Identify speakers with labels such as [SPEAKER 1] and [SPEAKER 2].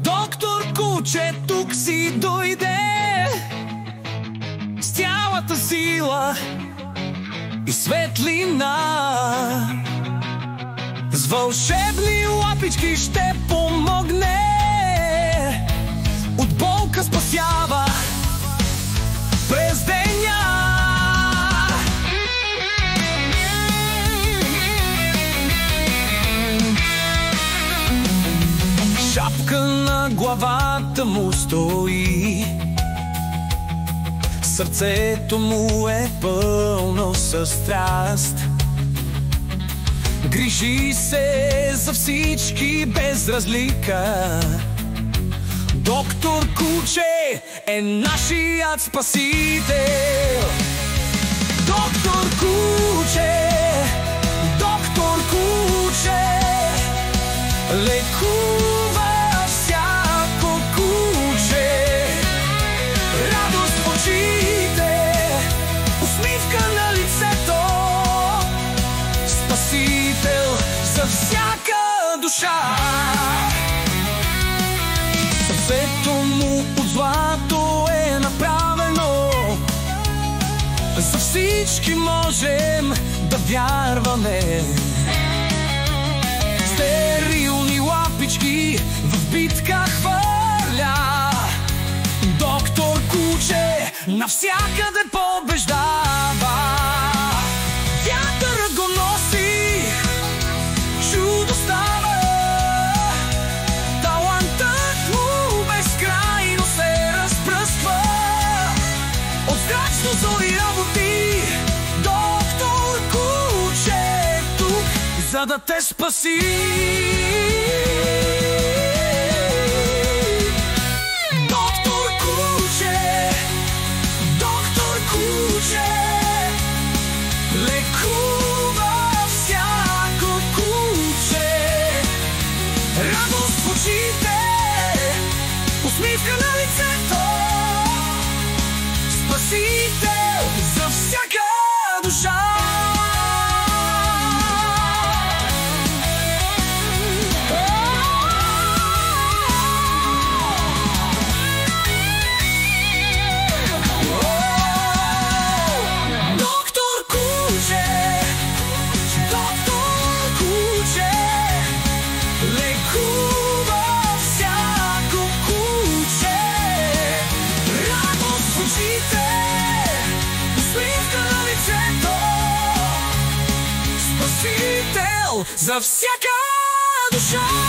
[SPEAKER 1] Доктор Куче тук си дойде с цялата сила и светлина. С вълшебни лапички ще помогне, от болка спасява през деня. Шапка на главата му стои, сърцето му е пълно със страст. Грижи се за всички без разлика. Доктор Куче е нашият спасител. Доктор Куче, доктор Куче, лекува всяко куче. Радост в очите, усмивка на лицето, спасител за всяка душа. Сърцето му от злато е направено, за всички можем да вярваме. Стерилни лапички в битка хвърля. Доктор Куче навсякъде побеждава. Вятър го носи, чудо става. Талантът му безкрайно се разпръсква. От зрачно зори работи доктор Куче е тук, за да те спаси. Доктор Куче, доктор Куче, лекува всяко куче. Радост в очите, усмивка на лицето, спасител за всяка душа. За всяка душа.